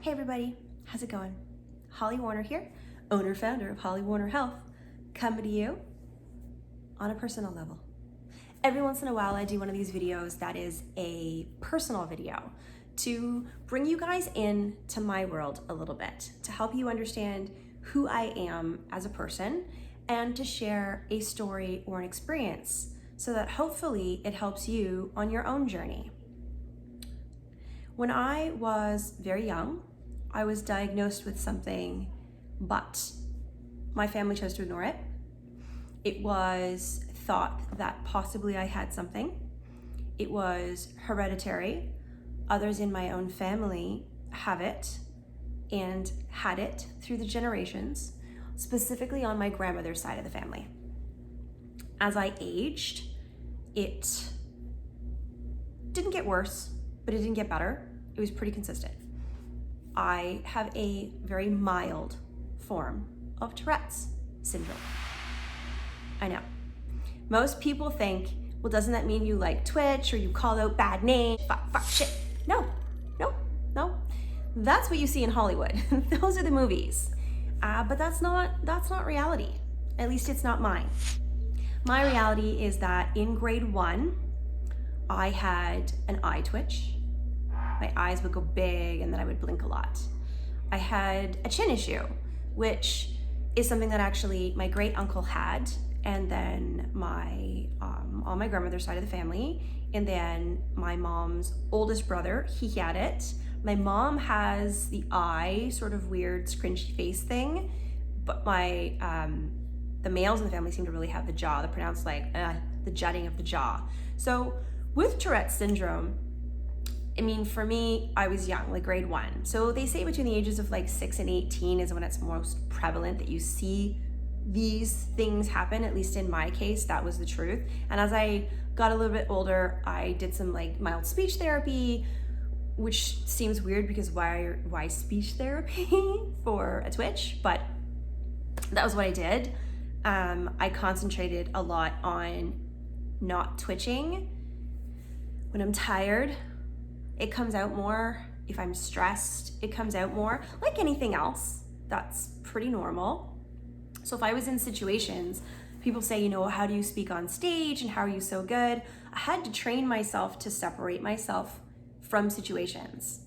Hey everybody, how's it going? Holly Warner here, owner founder of Holly Warner Health, coming to you on a personal level. Every once in a while I do one of these videos that is a personal video to bring you guys into my world a little bit, to help you understand who I am as a person and to share a story or an experience so that hopefully it helps you on your own journey. When I was very young, I was diagnosed with something, but my family chose to ignore it. It was thought that possibly I had something. It was hereditary. Others in my own family have it and had it through the generations, specifically on my grandmother's side of the family. As I aged, it didn't get worse, but it didn't get better. It was pretty consistent. I have a very mild form of Tourette's syndrome. I know. Most people think, well, doesn't that mean you like Twitch or you call out bad names? Fuck, shit. No. That's what you see in Hollywood. Those are the movies. But that's not reality. At least it's not mine. My reality is that in grade 1, I had an eye twitch. My eyes would go big and then I would blink a lot. I had a chin issue, which is something that actually my great uncle had, and then on my grandmother's side of the family, and then my mom's oldest brother, he had it. My mom has the eye sort of weird scrunchy face thing, but the males in the family seem to really have the jaw, the pronounced the jutting of the jaw. So with Tourette's syndrome, I mean, for me, I was young, like grade 1. So they say between the ages of like 6 and 18 is when it's most prevalent that you see these things happen. At least in my case, that was the truth. And as I got a little bit older, I did some like mild speech therapy, which seems weird because why speech therapy for a twitch? But that was what I did. I concentrated a lot on not twitching. When I'm tired, it comes out more. If I'm stressed, it comes out more. Like anything else, that's pretty normal. So if I was in situations, people say, how do you speak on stage and how are you so good? I had to train myself to separate myself from situations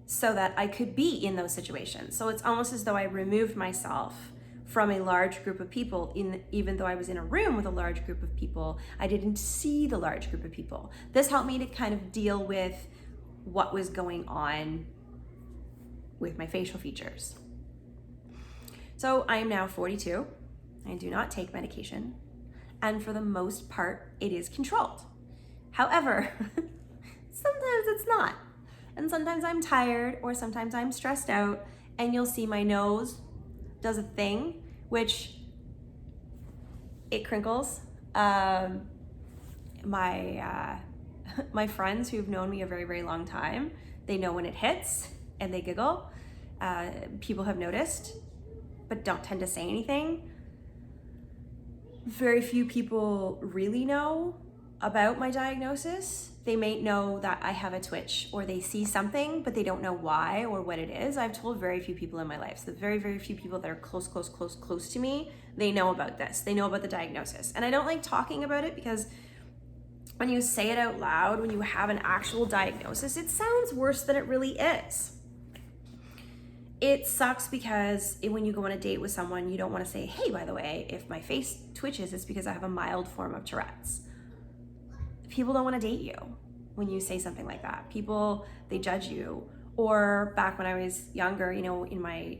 so that I could be in those situations. So it's almost as though I removed myself from a large group of people. Even though I was in a room with a large group of people, I didn't see the large group of people. This helped me to kind of deal with what was going on with my facial features. So I am now 42. I do not take medication. And for the most part, it is controlled. However, sometimes it's not. And sometimes I'm tired or sometimes I'm stressed out and you'll see my nose does a thing, which it crinkles. My friends who've known me a very, very long time, they know when it hits and they giggle. People have noticed, but don't tend to say anything. Very few people really know about my diagnosis. They may know that I have a twitch or they see something, but they don't know why or what it is. I've told very few people in my life. So the very, very few people that are close to me, they know about this. They know about the diagnosis. And I don't like talking about it because when you say it out loud, when you have an actual diagnosis, it sounds worse than it really is. It sucks because when you go on a date with someone, you don't want to say, hey, by the way, if my face twitches, it's because I have a mild form of Tourette's. People don't want to date you when you say something like that. People, they judge you. Or back when I was younger, in my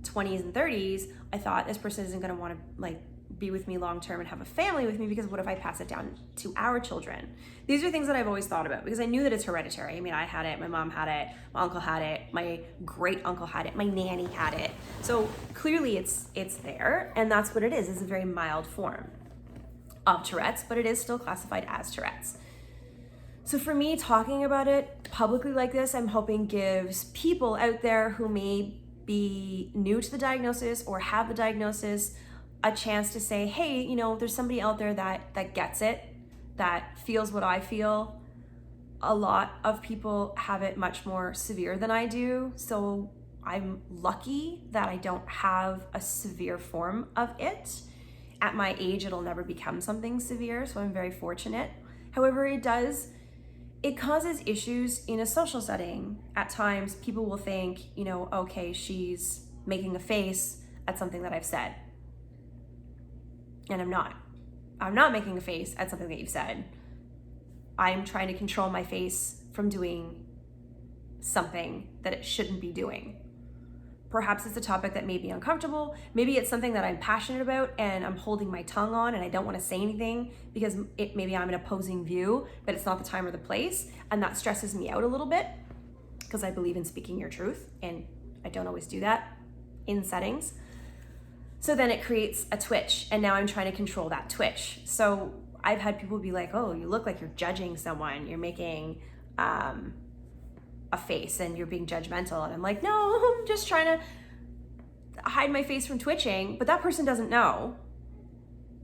20s and 30s, I thought this person isn't going to want to be with me long term and have a family with me because what if I pass it down to our children? These are things that I've always thought about because I knew that it's hereditary. I mean, I had it, my mom had it, my uncle had it, my great uncle had it, my nanny had it. So clearly it's there, and that's what it is. It's a very mild form of Tourette's, but it is still classified as Tourette's. So for me, talking about it publicly like this, I'm hoping gives people out there who may be new to the diagnosis or have the diagnosis a chance to say, hey, there's somebody out there that gets it, that feels what I feel. A lot of people have it much more severe than I do. So I'm lucky that I don't have a severe form of it. At my age, it'll never become something severe, so I'm very fortunate. However, it causes issues in a social setting. At times, people will think, okay, she's making a face at something that I've said. And I'm not. I'm not making a face at something that you've said. I'm trying to control my face from doing something that it shouldn't be doing. Perhaps it's a topic that may be uncomfortable. Maybe it's something that I'm passionate about and I'm holding my tongue on and I don't want to say anything because maybe I'm an opposing view, but it's not the time or the place. And that stresses me out a little bit because I believe in speaking your truth, and I don't always do that in settings. So then it creates a twitch, and now I'm trying to control that twitch. So I've had people be like, oh, you look like you're judging someone. You're making a face and you're being judgmental. And I'm like, no, I'm just trying to hide my face from twitching. But that person doesn't know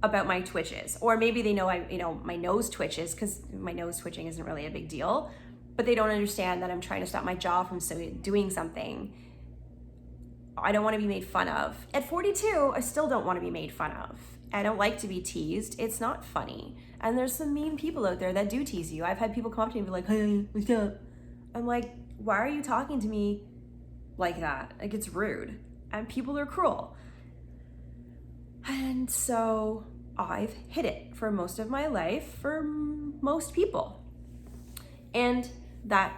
about my twitches. Or maybe they know my nose twitches, because my nose twitching isn't really a big deal. But they don't understand that I'm trying to stop my jaw from doing something. I don't want to be made fun of. At 42, I still don't want to be made fun of. I don't like to be teased. It's not funny. And there's some mean people out there that do tease you. I've had people come up to me and be like, hey, what's up? I'm like, why are you talking to me like that? Like, it's rude. And people are cruel. And so I've hid it for most of my life for most people. And that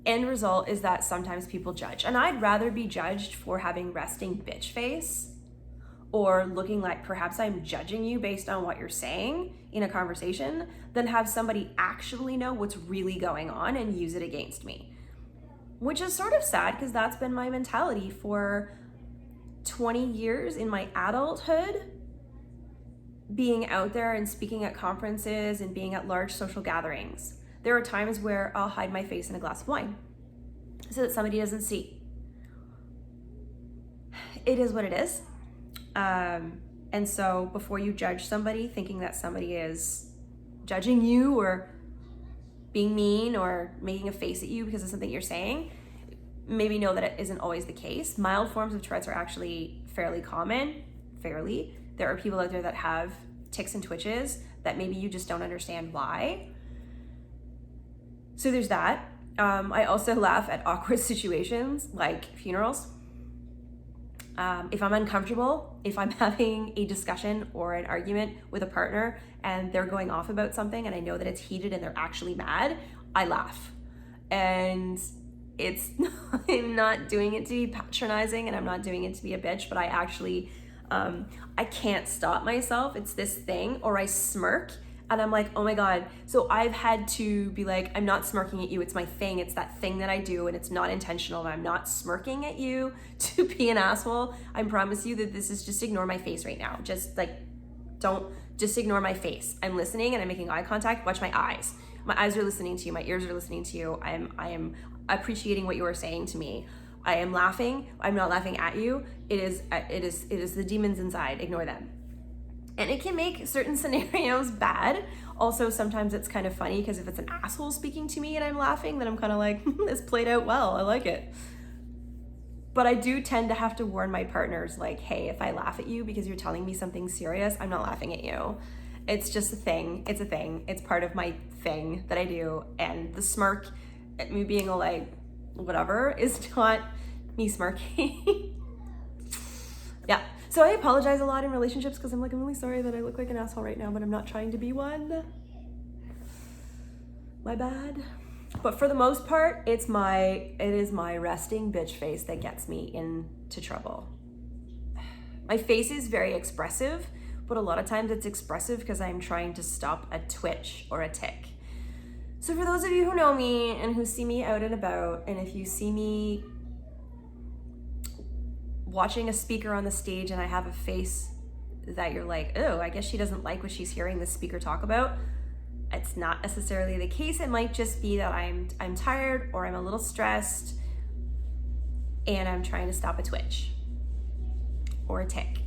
end result is that sometimes people judge. And I'd rather be judged for having resting bitch face or looking like perhaps I'm judging you based on what you're saying in a conversation than have somebody actually know what's really going on and use it against me. Which is sort of sad, because that's been my mentality for 20 years in my adulthood, being out there and speaking at conferences and being at large social gatherings. There are times where I'll hide my face in a glass of wine so that somebody doesn't see. It is what it is. And so before you judge somebody thinking that somebody is judging you or being mean or making a face at you because of something you're saying, maybe know that it isn't always the case. Mild forms of Tourette's are actually fairly common. There are people out there that have tics and twitches that maybe you just don't understand why. So there's that. I also laugh at awkward situations like funerals. If I'm uncomfortable, if I'm having a discussion or an argument with a partner and they're going off about something and I know that it's heated and they're actually mad, I laugh. And I'm not doing it to be patronizing and I'm not doing it to be a bitch, but I actually, I can't stop myself. It's this thing, or I smirk. And I'm like, oh my God. So I've had to be like, I'm not smirking at you. It's my thing. It's that thing that I do, and it's not intentional. And I'm not smirking at you to be an asshole. I promise you that this is just ignore my face right now. Just ignore my face. I'm listening and I'm making eye contact. Watch my eyes. My eyes are listening to you. My ears are listening to you. I am appreciating what you are saying to me. I am laughing. I'm not laughing at you. It is the demons inside. Ignore them. And it can make certain scenarios bad. Also, sometimes it's kind of funny because if it's an asshole speaking to me and I'm laughing, then I'm kind of like, this played out well, I like it. But I do tend to have to warn my partners, like, hey, if I laugh at you because you're telling me something serious, I'm not laughing at you. It's just a thing. It's a thing. It's part of my thing that I do. And the smirk at me being all like, whatever, is not me smirking. Yeah. So I apologize a lot in relationships because I'm really sorry that I look like an asshole right now, but I'm not trying to be one. My bad. But for the most part, it is my resting bitch face that gets me into trouble. My face is very expressive, but a lot of times it's expressive because I'm trying to stop a twitch or a tic. So for those of you who know me and who see me out and about, and if you see me watching a speaker on the stage and I have a face that you're like, oh, I guess she doesn't like what she's hearing this speaker talk about, it's not necessarily the case. It might just be that I'm tired or I'm a little stressed and I'm trying to stop a twitch or a tic.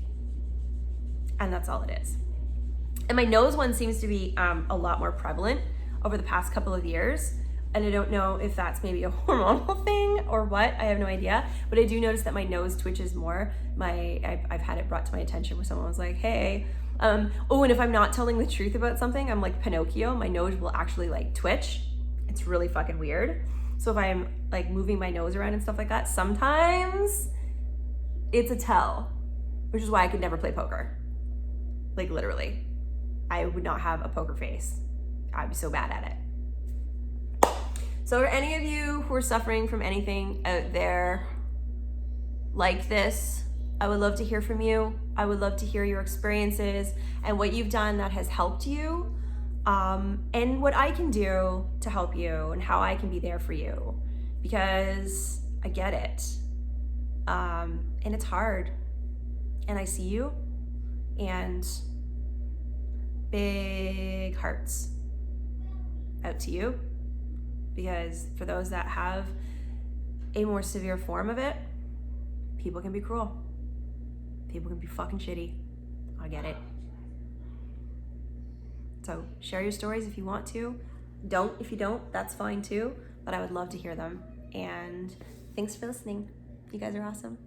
And that's all it is. And my nose one seems to be a lot more prevalent over the past couple of years. And I don't know if that's maybe a hormonal thing or what, I have no idea. But I do notice that my nose twitches more. I've had it brought to my attention where someone was like, hey, oh, and if I'm not telling the truth about something, I'm like Pinocchio, my nose will actually like twitch. It's really fucking weird. So if I'm like moving my nose around and stuff like that, sometimes it's a tell, which is why I could never play poker. Like literally, I would not have a poker face. I'd be so bad at it. So are any of you who are suffering from anything out there like this, I would love to hear from you. I would love to hear your experiences and what you've done that has helped you, and what I can do to help you and how I can be there for you, because I get it. And it's hard. And I see you, and big hearts out to you, because for those that have a more severe form of it, people can be cruel. People can be fucking shitty. I get it. So share your stories if you want to. Don't if you don't, that's fine too. But I would love to hear them. And thanks for listening. You guys are awesome.